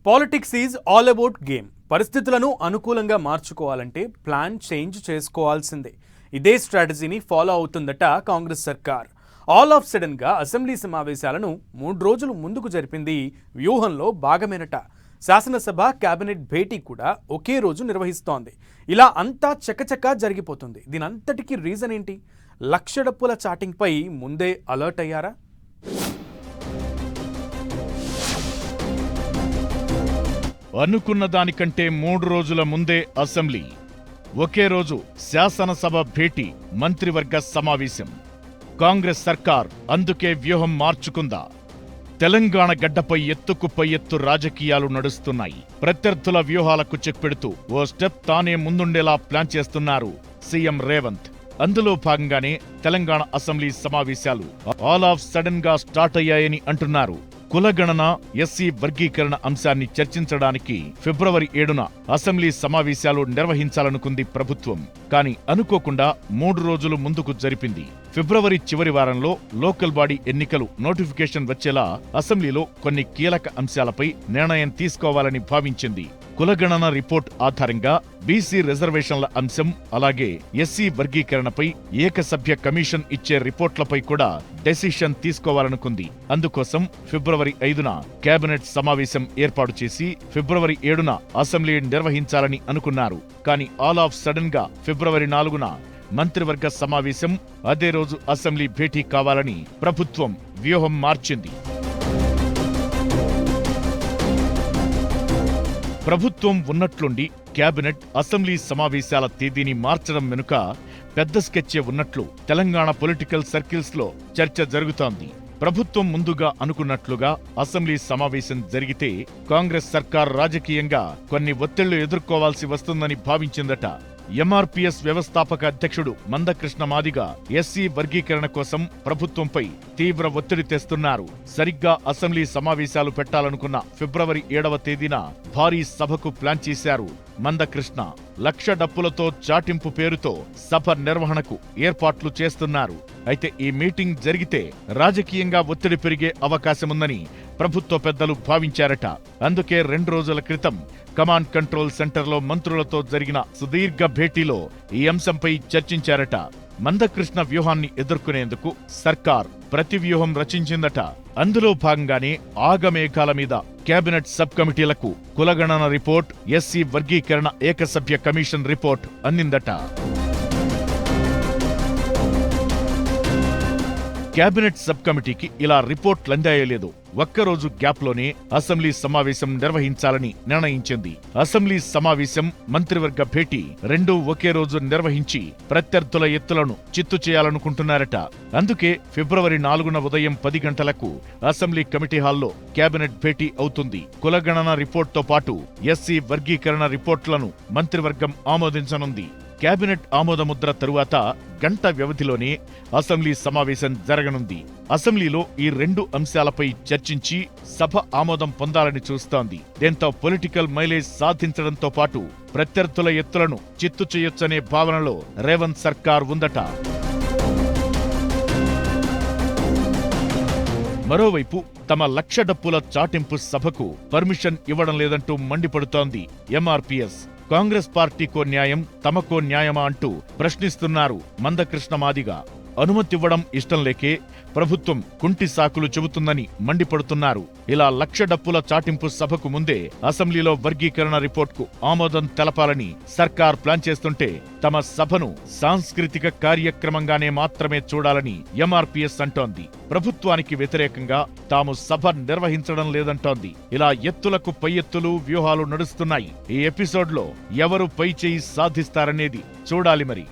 Politics is all about game. పరిస్థితులను అనుకూలంగా మార్చుకోవాలంటే plan change చేసుకోవాల్సిందే. ఇదే స్ట్రాటజీని ఫాలో అవుతుందట కాంగ్రెస్ సర్కార్. ఆల్ ఆఫ్ సడన్గా అసెంబ్లీ సమావేశాలను 3 రోజులు ముందుకు జరిపింది వ్యూహంలో భాగమేనట. శాసనసభ కేబినెట్ భేటీ కూడా ఒకే రోజు నిర్వహిస్తోంది. ఇలా అంతా చకచకా జరిగిపోతుంది. దీనంతటికీ రీజన్ ఏంటి? లక్ష డప్పుల చాటింగ్పై ముందే అలర్ట్ అయ్యారా? అనుకున్న దానికంటే 3 రోజుల ముందే అసెంబ్లీ, ఒకే రోజు శాసనసభ భేటీ, మంత్రివర్గ సమావేశం. కాంగ్రెస్ సర్కార్ అందుకే వ్యూహం మార్చుకుందా? తెలంగాణ గడ్డపై ఎత్తుకు పై ఎత్తు రాజకీయాలు నడుస్తున్నాయి. ప్రత్యర్థుల వ్యూహాలకు చెక్ పెడుతూ ఓ స్టెప్ తానే ముందుండేలా ప్లాన్ చేస్తున్నారు సీఎం రేవంత్. అందులో భాగంగానే తెలంగాణ అసెంబ్లీ సమావేశాలు ఆల్ ఆఫ్ సడన్ గా స్టార్ట్ అయ్యాయని అంటున్నారు. కులగణన, ఎస్సీ వర్గీకరణ అంశాన్ని చర్చించడానికి ఫిబ్రవరి 7న అసెంబ్లీ సమావేశాలు నిర్వహించాలనుకుంది ప్రభుత్వం. కానీ అనుకోకుండా 3 రోజులు ముందుకు జరిపింది. ఫిబ్రవరి చివరి వారంలో లోకల్ బాడీ ఎన్నికలు నోటిఫికేషన్ వచ్చేలా అసెంబ్లీలో కొన్ని కీలక అంశాలపై నిర్ణయం తీసుకోవాలని భావించింది. కులగణన రిపోర్ట్ ఆధారంగా బీసీ రిజర్వేషన్ల అంశం, అలాగే ఎస్సీ వర్గీకరణపై ఏకసభ్య కమిషన్ ఇచ్చే రిపోర్ట్లపై కూడా డెసిషన్ తీసుకోవాలనుకుంది. అందుకోసం ఫిబ్రవరి 5న కేబినెట్ సమావేశం ఏర్పాటు చేసి ఫిబ్రవరి 7న అసెంబ్లీ నిర్వహించాలని అనుకున్నారు. కానీ ఆల్ ఆఫ్ సడన్ గా ఫిబ్రవరి 4న మంత్రివర్గ సమావేశం, అదే రోజు అసెంబ్లీ భేటీ కావాలని ప్రభుత్వం వ్యూహం మార్చింది. ప్రభుత్వం ఉన్నట్లుండి కేబినెట్, అసెంబ్లీ సమావేశాల తేదీని మార్చడం వెనుక పెద్ద స్కెచ్చే ఉన్నట్లు తెలంగాణ పొలిటికల్ సర్కిల్స్ లో చర్చ జరుగుతోంది. ప్రభుత్వం ముందుగా అనుకున్నట్లుగా అసెంబ్లీ సమావేశం జరిగితే కాంగ్రెస్ సర్కార్ రాజకీయంగా కొన్ని ఒత్తిళ్లు ఎదుర్కోవాల్సి వస్తుందని భావించిందట. ఎంఆర్పీఎస్ వ్యవస్థాపక అధ్యక్షుడు మందకృష్ణ మాదిగ ఎస్సీ వర్గీకరణ కోసం ప్రభుత్వంపై తీవ్ర ఒత్తిడి తెస్తున్నారు. సరిగ్గా అసెంబ్లీ సమావేశాలు పెట్టాలనుకున్న ఫిబ్రవరి 7వ తేదీన భారీ సభకు ప్లాన్ చేశారు మందకృష్ణ. లక్ష డప్పులతో చాటింపు పేరుతో సభ నిర్వహణకు ఏర్పాట్లు చేస్తున్నారు. అయితే ఈ మీటింగ్ జరిగితే రాజకీయంగా ఒత్తిడి పెరిగే అవకాశముందని ప్రభుత్వ పెద్దలు భావించారట. అందుకే 2 రోజుల క్రితం కమాండ్ కంట్రోల్ సెంటర్లో మంత్రులతో జరిగిన సుదీర్ఘ భేటీలో ఈ అంశంపై చర్చించారట. మందకృష్ణ వ్యూహాన్ని ఎదుర్కొనేందుకు సర్కార్ ప్రతి వ్యూహం రచించిందట. అందులో భాగంగానే ఆగమేఘాల మీద కేబినెట్ సబ్ కమిటీలకు కులగణన రిపోర్ట్, ఎస్సీ వర్గీకరణ ఏకసభ్య కమిషన్ రిపోర్ట్ అందిందట. కేబినెట్ సబ్ కమిటీకి ఇలా రిపోర్ట్లందాయలేదు. ఒక్కరోజు గ్యాప్లోనే అసెంబ్లీ సమావేశం నిర్వహించాలని నిర్ణయించింది. అసెంబ్లీ సమావేశం, మంత్రివర్గ భేటీ రెండూ ఒకే రోజు నిర్వహించి ప్రత్యర్థుల ఎత్తులను చిత్తు చేయాలనుకుంటున్నారట. అందుకే ఫిబ్రవరి 4న ఉదయం 10 గంటలకు అసెంబ్లీ కమిటీ హాల్లో కేబినెట్ భేటీ అవుతుంది. కులగణన రిపోర్ట్తో పాటు ఎస్సీ వర్గీకరణ రిపోర్ట్లను మంత్రివర్గం ఆమోదించనుంది. కేబినెట్ ఆమోదముద్ర తరువాత గంట వ్యవధిలోనే అసెంబ్లీ సమావేశం జరగనుంది. అసెంబ్లీలో ఈ 2 అంశాలపై చర్చించి సభ ఆమోదం పొందాలని చూస్తోంది. దీంతో పొలిటికల్ మైలేజ్ సాధించడంతో పాటు ప్రత్యర్థుల ఎత్తులను చిత్తు చేయొచ్చనే భావనలో రేవంత్ సర్కార్ ఉందట. మరోవైపు తమ లక్ష డప్పుల చాటింపు సభకు పర్మిషన్ ఇవ్వడం లేదంటూ మండిపడుతోంది ఎంఆర్పీఎస్. కాంగ్రెస్ పార్టీకో న్యాయం, తమకో న్యాయమా అంటూ ప్రశ్నిస్తున్నారు మందకృష్ణ మాదిగ. అనుమతివ్వడం ఇష్టం లేకే ప్రభుత్వం కుంటి సాకులు చెబుతుందని మండిపడుతున్నారు. ఇలా లక్ష డప్పుల చాటింపు సభకు ముందే అసెంబ్లీలో వర్గీకరణ రిపోర్ట్కు ఆమోదం తెలపాలని సర్కార్ ప్లాన్ చేస్తుంటే తమ సభను సాంస్కృతిక కార్యక్రమంగానే మాత్రమే చూడాలని ఎంఆర్పీఎస్ అంటోంది. ప్రభుత్వానికి వ్యతిరేకంగా తాము సభ నిర్వహించడం లేదంటోంది. ఇలా ఎత్తులకు పై ఎత్తులు, వ్యూహాలు నడుస్తున్నాయి. ఈ ఎపిసోడ్లో ఎవరు పై చేయి సాధిస్తారనేది చూడాలి మరి.